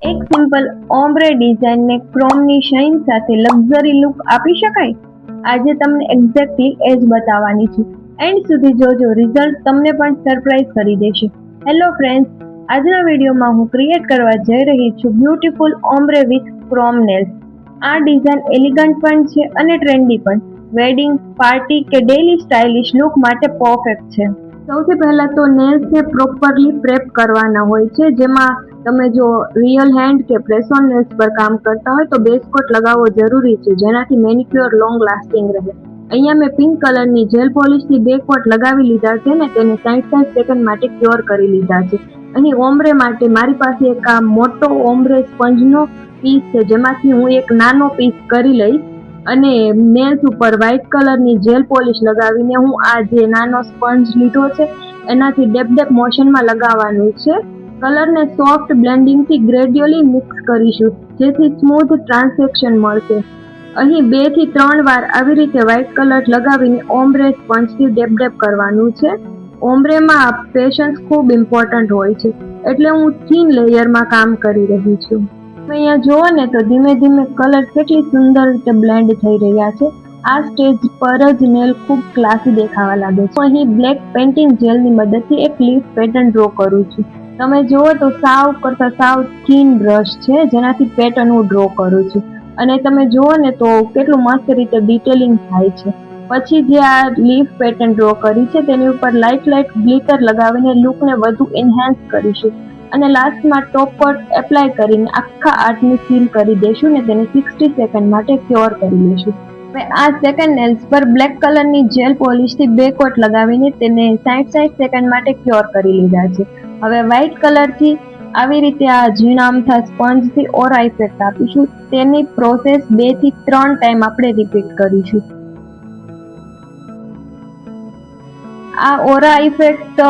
એક simple ombre ડિઝાઇનને ક્રોમની shine સાથે લક્ઝરી લુક આપી શકાય. આજે તમને એક્ઝેક્ટલી એ જ બતાવવાની છું. એન્ડ સુધી જોજો, રિઝલ્ટ તમને પણ સરપ્રાઈઝ કરી દેશે. હેલો ફ્રેન્ડ્સ, આજના વિડીયોમાં હું ક્રિએટ કરવા જઈ રહી છું beautiful ombre with chrome nails. આ ડિઝાઇન એલિગન્ટ પણ છે અને ટ્રેન્ડી પણ. વેડિંગ, પાર્ટી કે ડેઈલી સ્ટાઇલિશ લુક માટે પરફેક્ટ છે. સૌથી પહેલા તો નેલ્સને પ્રોપરલી પ્રેપ કરવાના હોય છે, જેમાં તમે જો રિયલ હેન્ડ કે પ્રેસ ઓન નેલ્સ પર કામ કરતા હોય તો બેઝ કોટ લગાવવો જરૂરી છે, જેનાથી મેનિક્યોર લોંગ લાસ્ટિંગ રહે. અહીંયા મેં પિંક કલરની જેલ પોલિશથી 2 કોટ લગાવી લીધા છે ને તેને 60 સેકન્ડ માટે ક્યોર કરી લીધા છે. અહીં ઓમ્બ્રે માટે મારી પાસે એક આ મોટો ઓમ્બ્રે સ્પંજનો પીસ છે, જેમાંથી હું એક નાનો પીસ કરી લઈશ અને નેલ્સ ઉપર વ્હાઇટ કલરની જેલ પોલિશ લગાવીને હું આ જે નાનો સ્પંજ લીધો છે એનાથી ડેપ મોશનમાં લગાવવાનું છે. કલરને સોફ્ટ બ્લેન્ડિંગથી ગ્રેડ્યુઅલી મિક્સ કરીશું, જેથી સ્મૂથ ટ્રાન્ઝેક્શન મળશે. અહીં 2 થી 3 વાર આવી રીતે વ્હાઇટ કલર લગાવીને ઓમ્બ્રે સ્પંજથી ડેપ કરવાનું છે. ઓમ્બ્રેમાં પેશન્સ ખૂબ ઇમ્પોર્ટન્ટ હોય છે, એટલે હું થીન લેયરમાં કામ કરી રહી છું. અહીંયા જુઓ ને તો ધીમે ધીમે કલર કેટલી સુંદર રીતે બ્લેન્ડ થઈ રહ્યા છે. આ સ્ટેજ પર જ નેલ ખૂબ ક્લાસી દેખાવા લાગે છે. હું અહીં બ્લેક પેઇન્ટિંગ જેલની મદદથી એક લીફ પેટર્ન ડ્રો કરું છું. તમે જુઓ તો સાવ થીન બ્રશ છે, જેનાથી પેટર્ન હું ડ્રો કરું છું. અને તમે જુઓ ને તો કેટલું મસ્ત રીતે ડિટેલિંગ થાય છે. પછી જે આ લીફ પેટર્ન ડ્રો કરી છે તેની ઉપર લાઇટ ગ્લિટર લગાવીને લુકને વધુ એન્હાન્સ કરીશું. અને લાસ્ટમાં ટોપ કોટ એપ્લાય કરીને આખા આર્ટને સીલ કરી દેશું ને તેને 60 સેકન્ડ માટે ક્યોર કરી લેશું. હવે આ સેકન્ડ નેલ્સ પર બ્લેક કલરની જેલ પોલિશથી 2 કોટ લગાવીને તેને 60 સેકન્ડ માટે ક્યોર કરી લીધા છે. હવે વ્હાઇટ કલરથી આવી રીતે આ ઝીણા અમથા સ્પંજથી ઓરા ઇફેક્ટ આપીશું. તેની પ્રોસેસ 2 થી 3 ટાઈમ આપણે રિપીટ કરીશું. આ ઓરા ઇફેક્ટ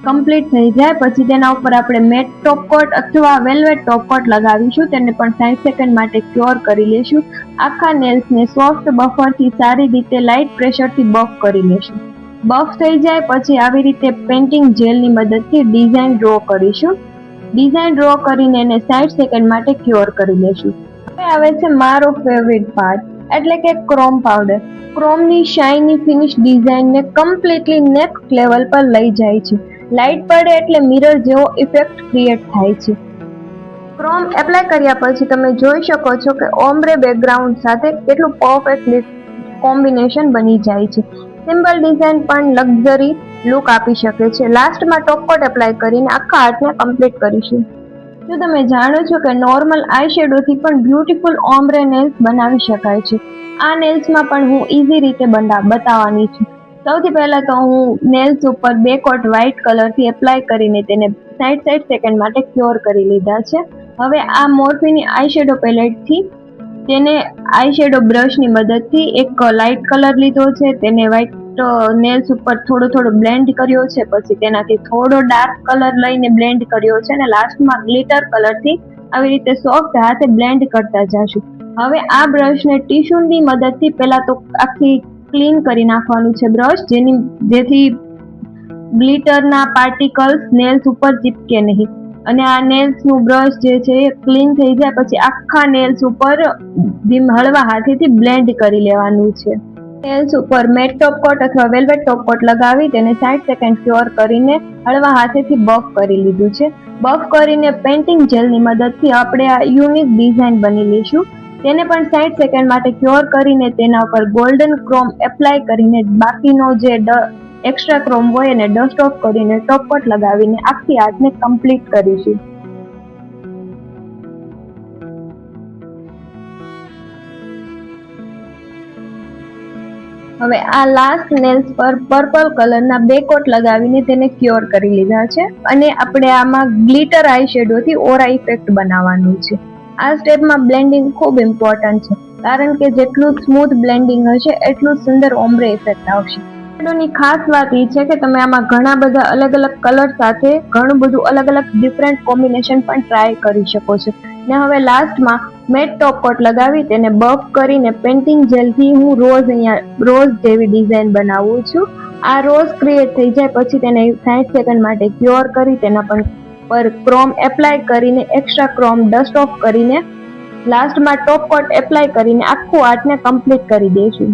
કમ્પ્લીટ થઈ જાય પછી તેના ઉપર આપણે મેટ ટોપ કોટ અથવા વેલ્વેટ ટોપ કોટ લગાવીશું. તેને પણ 60 સેકન્ડ માટે ક્યોર કરી લેશું. આખા નેલ્સને સોફ્ટ બફરથી સારી રીતે લાઇટ પ્રેશરથી બફ કરી લેશું. બફ થઈ જાય પછી આવી રીતે પેઇન્ટિંગ જેલની મદદથી ડિઝાઇન ડ્રો કરીશું. ડિઝાઇન ડ્રો કરીને એને 60 સેકન્ડ માટે ક્યોર કરી લેશું. હવે આવે છે મારો ફેવરિટ પાર્ટ, એટલે કે ક્રોમ પાવડર. ક્રોમની શાઇની ફિનિશ ડિઝાઇનને કમ્પ્લીટલી નેક્સ્ટ લેવલ પર લઈ જાય છે. લાઇટ પડે એટલે મિરર જેવો ઇફેક્ટ ક્રિએટ થાય છે. ક્રોમ એપ્લાય કર્યા પછી તમે જોઈ શકો છો કે ઓમ્બ્રે બેકગ્રાઉન્ડ સાથે કેટલું પરફેક્ટ કોમ્બિનેશન બની જાય છે. સિમ્પલ ડિઝાઇન પણ લક્ઝરી લુક આપી શકે છે. લાસ્ટમાં ટોપ કોટ એપ્લાય કરીને આખા આર્ટને કમ્પ્લીટ કરીશું. જો તમે જાણો છો કે નોર્મલ આઈ શેડોથી પણ બ્યુટીફુલ ઓમ્બ્રે નેલ્સ બનાવી શકાય છે. આ નેલ્સમાં પણ હું ઇઝી રીતે બતાવવાની છું. સૌથી પહેલા તો હું નેલ્સ ઉપર 2 કોટ વ્હાઇટ કલરથી એપ્લાય કરીને તેને 60 સેકન્ડ માટે ક્યોર કરી લીધા છે. હવે આ મોર્ફીની આઈ શેડો પેલેટથી તેને આઈ શેડો બ્રશની મદદથી એક લાઇટ કલર લીધો છે, તેને વ્હાઇટ નેલ્સ ઉપર થોડો બ્લેન્ડ કર્યો છે. પછી તેનાથી થોડો ડાર્ક કલર લઈને બ્લેન્ડ કર્યો છે અને લાસ્ટમાં ગ્લિટર કલરથી આવી રીતે સોફ્ટ હાથે બ્લેન્ડ કરતા જશું. હવે આ બ્રશને ટીશ્યુની મદદથી પહેલા તો આખી ક્લીન કરી નાખવાનું છે બ્રશ, જેથી ગ્લિટરના પાર્ટિકલ્સ નેલ્સ ઉપર ચીપકે નહીં. અને આ નેલ્સનું બ્રશ જે છે એ ક્લીન થઈ જાય પછી આખા નેલ્સ ઉપર હળવા હાથેથી બ્લેન્ડ કરી લેવાનું છે. નેલ્સ ઉપર મેટ ટોપ કોટ અથવા વેલ્વેટ ટોપ કોટ લગાવી તેને 60 સેકન્ડ ક્યોર કરીને હળવા હાથેથી બફ કરી લીધું છે. બફ કરીને પેઇન્ટિંગ જેલની મદદથી આપણે આ યુનિક ડિઝાઇન બની લઈશું. તેને પણ 60 સેકન્ડ માટે ક્યોર કરીને તેના ઉપર ગોલ્ડન ક્રોમ એપ્લાય કરીને બાકીનો જે એક્સ્ટ્રા ક્રોમ હોય એને ડસ્ટ ઓફ કરીને ટોપ કોટ લગાવીને આખી આર્ટને કમ્પ્લીટ કરીશું. હવે આ લાસ્ટ નેલ્સ પર પર્પલ કલરના 2 કોટ લગાવીને તેને ક્યોર કરી લીધા છે અને આપણે આમાં ગ્લિટર આઈ શેડોથી ઓરા ઇફેક્ટ બનાવવાનું છે. આ સ્ટેપમાં બ્લેન્ડિંગ ખૂબ ઇમ્પોર્ટન્ટ છે, કારણ કે જેટલું સ્મૂથ બ્લેન્ડિંગ હશે એટલું સુંદર ઓમ્બ્રે ઇફેક્ટ આવશે. શેડોની ખાસ વાત એ છે કે તમે આમાં ઘણા બધા અલગ કલર સાથે ઘણું બધું અલગ ડિફરન્ટ કોમ્બિનેશન પણ ટ્રાય કરી શકો છો. ને હવે લાસ્ટમાં મેટ ટોપ કોટ લગાવી તેને બફ કરીને પેઇન્ટિંગ જેલથી હું રોઝ જેવી ડિઝાઇન બનાવું છું. આ રોઝ ક્રિએટ થઈ જાય પછી તેને 60 સેકન્ડ માટે ક્યોર કરી તેના પણ પર ક્રોમ એપ્લાય કરીને એક્સ્ટ્રા ક્રોમ ડસ્ટ ઓફ કરીને લાસ્ટમાં ટોપ કોટ એપ્લાય કરીને આખું આર્ટને કમ્પ્લીટ કરી દઈશું.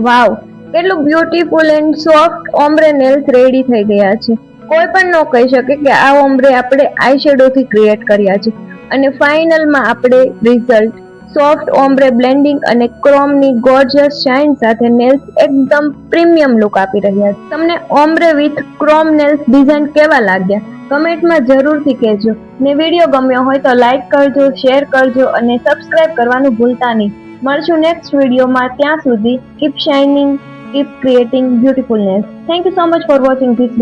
વાવ, કેટલું beautiful and soft ombre nails ready થઈ ગયા છે. કોઈ પણ ન કહી શકે કે આ ઓમ્બ્રે આપણે આઈ શેડોથી ક્રિએટ કર્યા છે. અને ફાઇનલમાં આપણે રિઝલ્ટ સોફ્ટ ઓમ્બ્રે બ્લેન્ડિંગ અને ક્રોમની ગોર્જિયસ શાઇન સાથે નેલ્સ એકદમ પ્રીમિયમ લુક આપી રહ્યા છે. તમને ombre with chrome nails design કેવા લાગ્યા? કમેન્ટમાં જરૂરથી કહેજો. ને વિડીયો ગમ્યો હોય તો લાઈક કરજો, શેર કરજો અને સબસ્ક્રાઇબ કરવાનું ભૂલતા નહીં. મળશું નેક્સ્ટ વિડીયોમાં. ત્યાં સુધી keep shining, keep creating beautiful nails. Thank you so much for watching this.